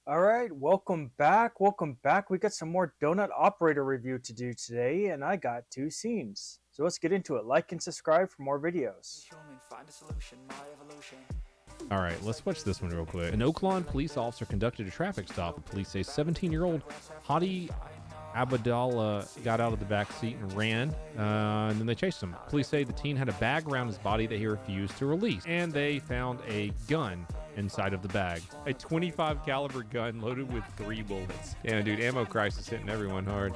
All right, welcome back. Welcome back. We got some more Donut Operator review to do today, and I got two scenes. So let's get into it. Like and subscribe for more videos. All right, let's watch this one real quick. An Oaklawn police officer conducted a traffic stop. The police say 17-year-old Hadi Abdallah got out of the back seat and ran, and then they chased him. Police say the teen had a bag around his body that he refused to release, and they found a gun inside of the bag. A 25 caliber gun loaded with 3 bullets. Damn, dude, ammo crisis hitting everyone hard.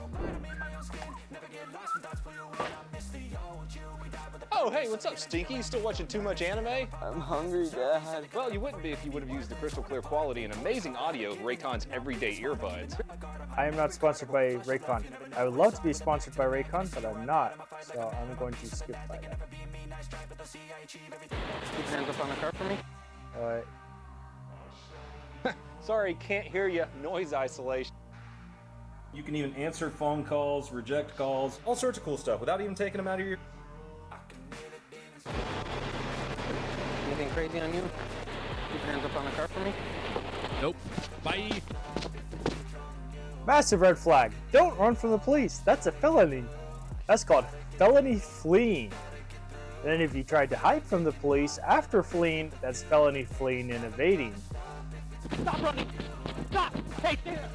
Oh, hey, what's up, Stinky? You still watching too much anime? I'm hungry, Dad. Well, you wouldn't be if you would have used the crystal clear quality and amazing audio of Raycon's everyday earbuds. I am not sponsored by Raycon. I would love to be sponsored by Raycon, but I'm not. So I'm going to skip by that. Keep your hands up on the car for me. Alright. Sorry, can't hear you. Noise isolation. You can even answer phone calls, reject calls, all sorts of cool stuff without even taking them out of your... Anything crazy on you? Keep your hands up on the car for me. Nope. Bye. Massive red flag. Don't run from the police. That's a felony. That's called felony fleeing. And then if you tried to hide from the police after fleeing, that's felony fleeing and evading. Stop running! Stop! Hey, there!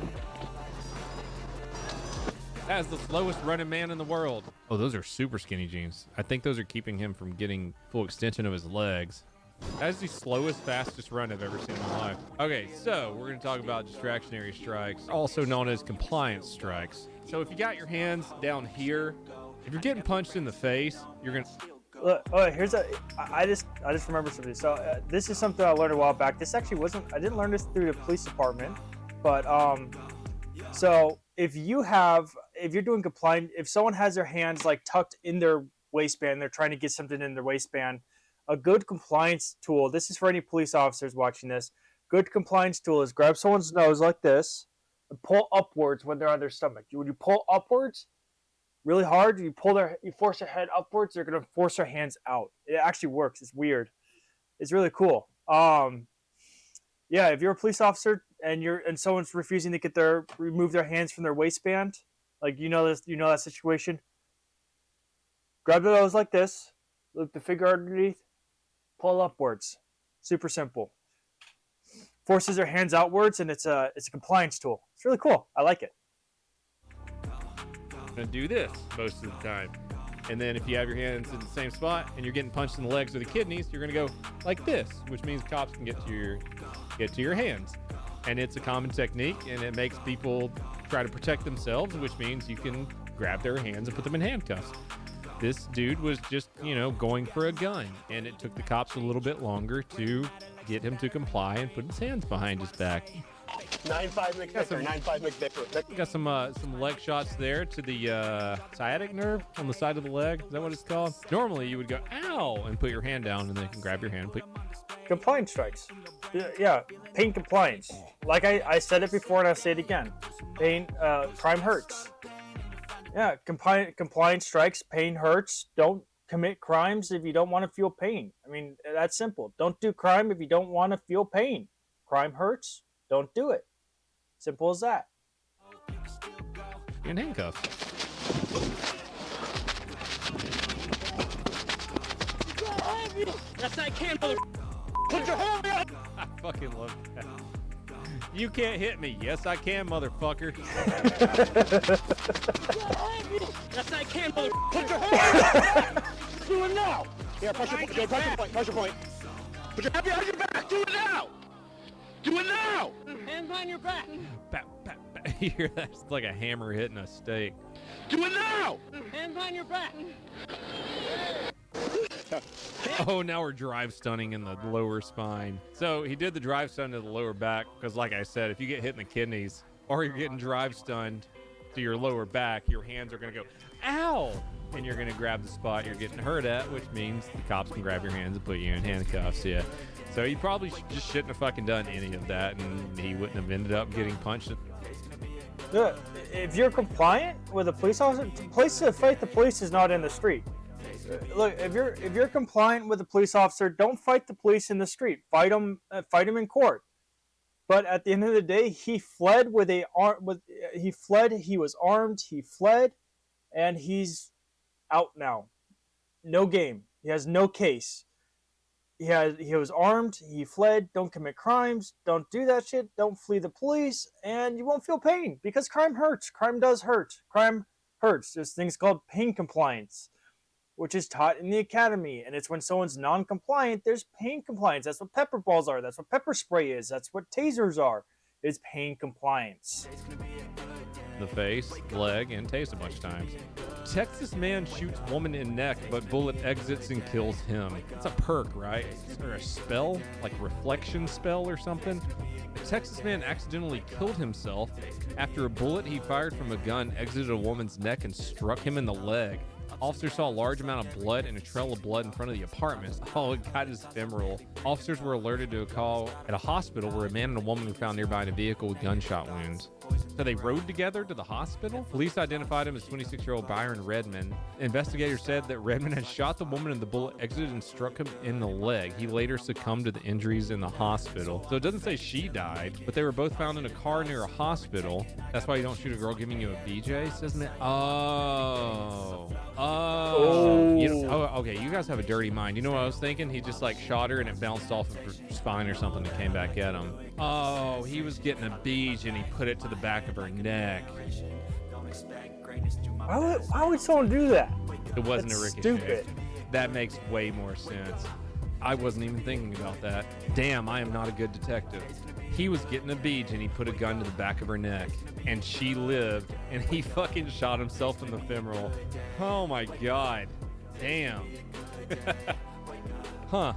As the slowest running man in the world. Oh, those are super skinny jeans. I think those are keeping him from getting full extension of his legs. That's the slowest, fastest run I've ever seen in my life. Okay, so we're going to talk about distractionary strikes, also known as compliance strikes. So if you got your hands down here, if you're getting punched in the face, you're going to... Look, oh, here's a. I just remember something. So this is something I learned a while back. This actually wasn't. I didn't learn this through the police department, but so if you're doing compliance, if someone has their hands like tucked in their waistband, they're trying to get something in their waistband. A good compliance tool. This is for any police officers watching this. Good compliance tool is grab someone's nose like this and pull upwards when they're on their stomach. When you pull upwards really hard, you force their head upwards, they're gonna force their hands out. It actually works. It's weird. It's really cool. Yeah, if you're a police officer and someone's refusing to remove their hands from their waistband, like that situation. Grab the nose like this, look the finger underneath, pull upwards. Super simple. Forces their hands outwards, and it's a compliance tool. It's really cool. I like it. going to do this most of the time. And then if you have your hands in the same spot and you're getting punched in the legs or the kidneys, you're going to go like this, which means cops can get to your hands. And it's a common technique, and it makes people try to protect themselves, which means you can grab their hands and put them in handcuffs. This dude was just, going for a gun, and it took the cops a little bit longer to get him to comply and put his hands behind his back. 9-5 McVicker, 9-5 McVicker. Got some leg shots there to the sciatic nerve on the side of the leg. Is that what it's called? Normally, you would go, ow, and put your hand down, and they can grab your hand. Compliance strikes. Yeah, pain compliance. Like I said it before, and I'll say it again. Crime hurts. Yeah, compliance strikes. Pain hurts. Don't commit crimes if you don't want to feel pain. I mean, that's simple. Don't do crime if you don't want to feel pain. Crime hurts. Don't do it. Simple as that. You're in handcuffs. Yes, I can, mother. Put your hand up. I fucking love that. You can't hit me. Yes, I can, motherfucker. Yes, I can, mother. Put your hand up. Do it now. Here, pressure point. Put your hand behind your back. Do it now. Do it now. Hands behind your back. Bap, bap, bap. You hear that? It's like a hammer hitting a steak. Do it now. Hands behind your back. Oh, now we're drive stunning in the lower spine. So he did the drive stun to the lower back because, like I said, if you get hit in the kidneys or you're getting drive stunned to your lower back, your hands are going to go, ow, and you're going to grab the spot you're getting hurt at, which means the cops can grab your hands and put you in handcuffs. Yeah. So he probably just shouldn't have fucking done any of that, and he wouldn't have ended up getting punched. If you're compliant with a police officer, the place to fight the police is not in the street. Look, if you're compliant with a police officer, don't fight the police in the street. Fight them in court. But at the end of the day, he fled with a he fled. He was armed. He fled, and he's out now. No game. He has no case. He was armed. He fled. Don't commit crimes. Don't do that shit. Don't flee the police, and you won't feel pain because crime hurts. Crime does hurt. Crime hurts. There's things called pain compliance, which is taught in the academy, and it's when someone's non-compliant, there's pain compliance. That's what pepper balls are. That's what pepper spray is. That's what tasers are. It's pain compliance. The face, leg, and taste a bunch of times. Texas man shoots woman in neck, but bullet exits and kills him. It's a perk, right? Is there a spell? Like reflection spell or something? A Texas man accidentally killed himself after a bullet he fired from a gun exited a woman's neck and struck him in the leg. Officers saw a large amount of blood and a trail of blood in front of the apartment. Oh, it got his femoral. Officers were alerted to a call at a hospital where a man and a woman were found nearby in a vehicle with gunshot wounds. So they rode together to the hospital? Police identified him as 26-year-old Byron Redmond. Investigators said that Redmond had shot the woman and the bullet exited and struck him in the leg. He later succumbed to the injuries in the hospital. So it doesn't say she died, but they were both found in a car near a hospital. That's why you don't shoot a girl giving you a BJ, says man. Okay, you guys have a dirty mind. You know what I was thinking? He just like shot her and it bounced off of her spine or something and came back at him. Oh, he was getting a beach and he put it to the back of her neck. Why would someone do that? It wasn't That's a ricochet. stupid. That makes way more sense. I wasn't even thinking about that. Damn, I am not a good detective. He was getting a beach and he put a gun to the back of her neck and she lived and he fucking shot himself in the femoral. Oh my God. Damn. Huh.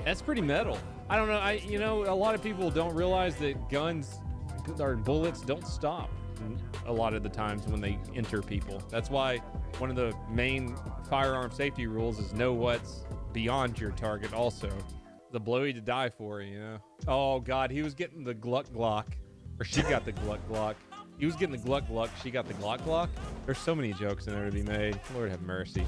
That's pretty metal. I don't know. A lot of people don't realize that guns or bullets don't stop a lot of the times when they enter people. That's why one of the main firearm safety rules is know what's beyond your target also. The blowy to die for, you know? Oh God, he was getting the Gluck Glock, or she got the Gluck Glock. He was getting the Gluck Glock, she got the Glock Glock. There's so many jokes in there to be made. Lord have mercy.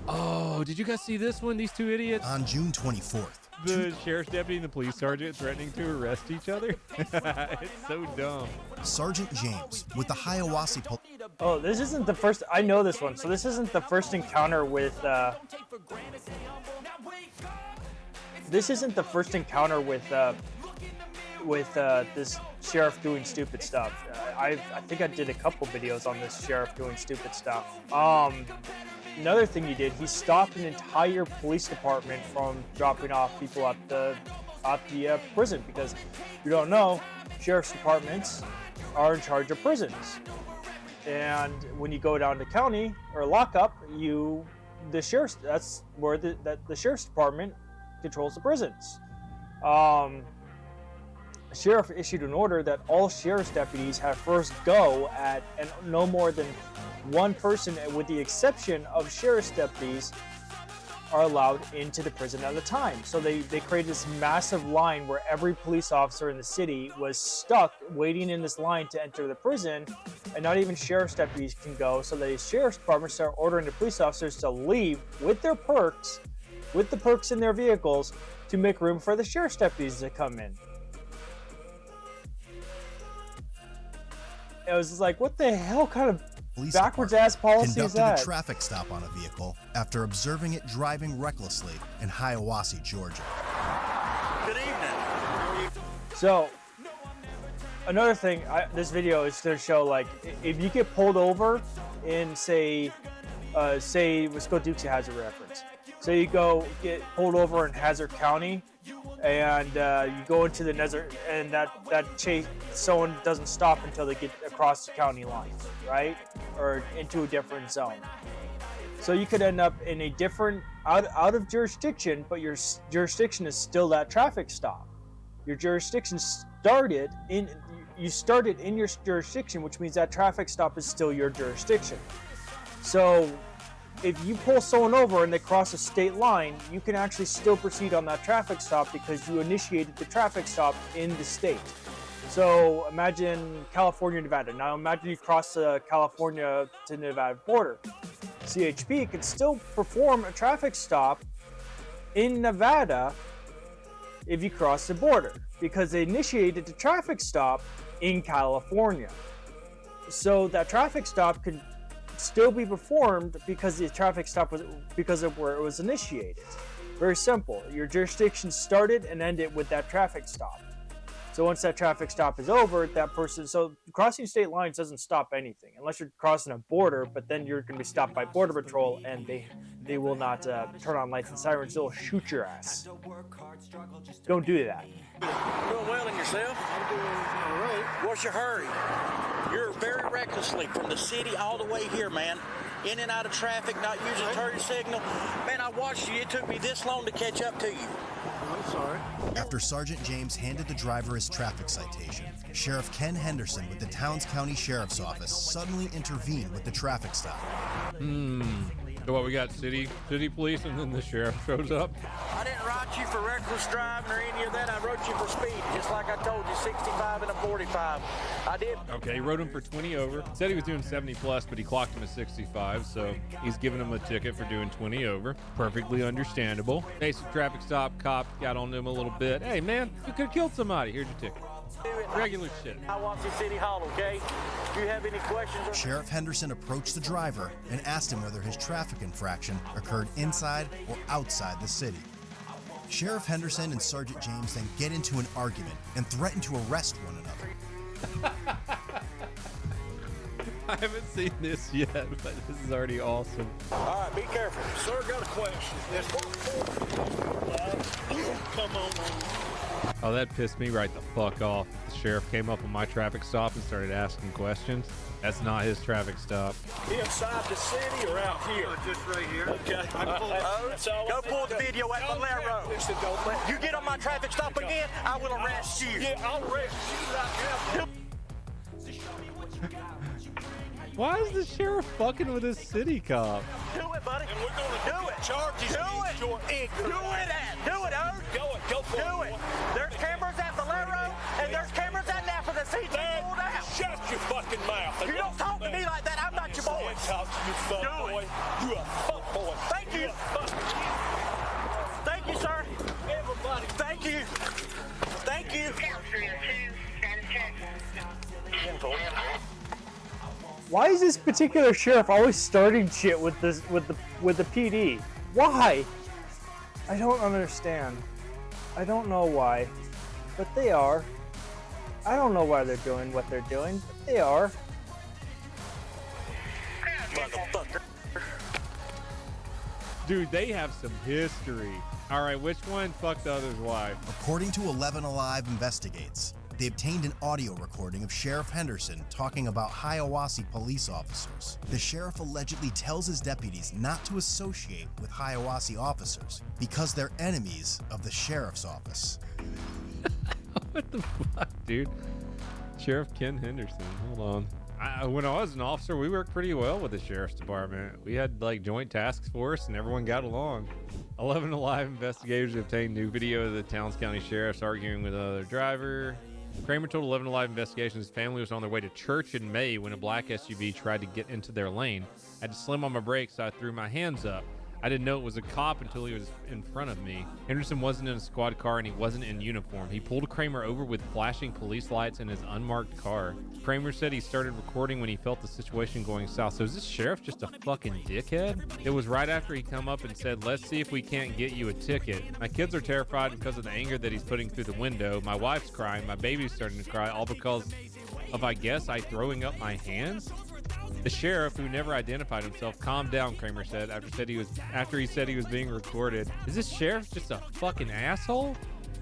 Oh, did you guys see this one? These two idiots? On June 24th. The sheriff's deputy and the police sergeant threatening to arrest each other. It's so dumb. Sergeant James with the Hiawassee Police. Oh, this isn't the first. I know this one. So this isn't the first encounter with. This isn't the first encounter with this sheriff doing stupid stuff. I think I did a couple videos on this sheriff doing stupid stuff. Another thing he did, he stopped an entire police department from dropping off people at the prison because if you don't know, sheriff's departments are in charge of prisons. And when you go down to county or lockup, that's where the sheriff's department controls the prisons. The sheriff issued an order that all sheriff's deputies have first go at and no more than one person, with the exception of sheriff's deputies, are allowed into the prison at a time. So they created this massive line where every police officer in the city was stuck waiting in this line to enter the prison, and not even sheriff's deputies can go. So the sheriff's department start ordering the police officers to leave with their perks, with the perks in their vehicles, to make room for the sheriff's deputies to come in. It was just like, what the hell kind of backwards ass policy is that? Conducted a traffic stop on a vehicle after observing it driving recklessly in Hiawassee, Georgia. Good evening. So, another thing, this video is to show, like, if you get pulled over in, say, let's go Dukes of Hazzard reference. So you go get pulled over in Hazard County, and you go into the desert, and that chase, someone doesn't stop until they get across the county lines, right? Or into a different zone. So you could end up in a different, out of jurisdiction, but your jurisdiction is still that traffic stop. Your jurisdiction started in your jurisdiction, which means that traffic stop is still your jurisdiction. So if you pull someone over and they cross a state line, you can actually still proceed on that traffic stop because you initiated the traffic stop in the state. So imagine California, Nevada. Now imagine you cross the California to Nevada border. CHP can still perform a traffic stop in Nevada if you cross the border. because they initiated the traffic stop in California. So that traffic stop could still be performed because the traffic stop was because of where it was initiated. Very simple. Your jurisdiction started and ended with that traffic stop. So once that traffic stop is over, that person, so crossing state lines doesn't stop anything unless you're crossing a border, but then you're going to be stopped by Border Patrol and they will not turn on lights and sirens. They'll shoot your ass. Don't do that. Doing well in yourself? I'm doing all right. What's your hurry? You're very recklessly from the city all the way here, man. In and out of traffic, not using turn signal. Man, I watched you. It took me this long to catch up to you. I'm sorry. After Sergeant James handed the driver his traffic citation, Sheriff Ken Henderson with the Towns County Sheriff's Office suddenly intervened with the traffic stop. So what, we got city police and then the sheriff shows up? I didn't write you for reckless driving or any of that. I wrote you for speed, just like I told you, 65 and a 45. I did. Okay, he wrote him for 20 over. Said he was doing 70 plus, but he clocked him at 65, so he's giving him a ticket for doing 20 over. Perfectly understandable. Basic traffic stop, cop got on to him a little bit. Hey, man, you could have killed somebody. Here's your ticket. Regular shit. I want to City Hall, okay? Do you have any questions? Sheriff Henderson approached the driver and asked him whether his traffic infraction occurred inside or outside the city. Sheriff Henderson and Sergeant James then get into an argument and threaten to arrest one another. I haven't seen this yet, but this is already awesome. All right, be careful. Sir, got a question. Yes, come on, man. Oh, that pissed me right the fuck off. The sheriff came up on my traffic stop and started asking questions. That's not his traffic stop. Inside the city or out here? Just right here. Okay. Go pull the video at Valero. You get on my traffic stop again, I will arrest you. Yeah, I'll arrest you right now. Why is the sheriff fucking with his city cop? Do it, buddy. And we're gonna do it. Charges. Do it. Do it. Do it, Ode. Go for it. Do it. There's cameras at Valero, and there's cameras at Napa that see you pulled out. Shut your fucking mouth. You don't talk to me like that. I'm not your boy. Talk to you, fuck boy. You a fuck boy. Thank you. Thank you, sir. Everybody. Thank you. Thank you. Why is this particular sheriff always starting shit with the PD? Why? I don't understand. I don't know why, but they are. I don't know why they're doing what they're doing, but they are. Motherfucker. Dude, they have some history. All right, which one fucked the other's wife? According to 11 Alive Investigates, they obtained an audio recording of Sheriff Henderson talking about Hiawassee police officers. The sheriff allegedly tells his deputies not to associate with Hiawassee officers because they're enemies of the sheriff's office. What the fuck, dude? Sheriff Ken Henderson. Hold on. When I was an officer, we worked pretty well with the sheriff's department. We had like joint task force and everyone got along. 11 Alive investigators obtained new video of the Towns County sheriffs arguing with another driver. Kramer told 11 Alive Investigations his family was on their way to church in May when a black SUV tried to get into their lane. I had to slam on my brakes, so I threw my hands up. I didn't know it was a cop until he was in front of me. Henderson wasn't in a squad car and he wasn't in uniform. He pulled Kramer over with flashing police lights in his unmarked car. Kramer said he started recording when he felt the situation going south. So is this sheriff just a fucking dickhead? It was right after he come up and said, let's see if we can't get you a ticket. My kids are terrified because of the anger that he's putting through the window. My wife's crying. My baby's starting to cry, all because of, I guess, I throwing up my hands. The sheriff, who never identified himself, calmed down, Kramer said, after he said he was being recorded. Is this sheriff just a fucking asshole?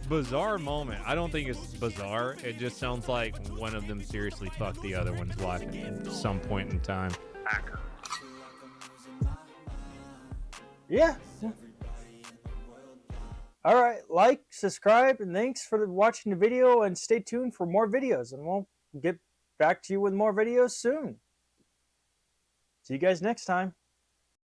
Bizarre moment. I don't think it's bizarre. It just sounds like one of them seriously fucked the other one's wife at some point in time. Yeah. All right, like, subscribe, and thanks for watching the video, and stay tuned for more videos, and we'll get back to you with more videos soon. See you guys next time.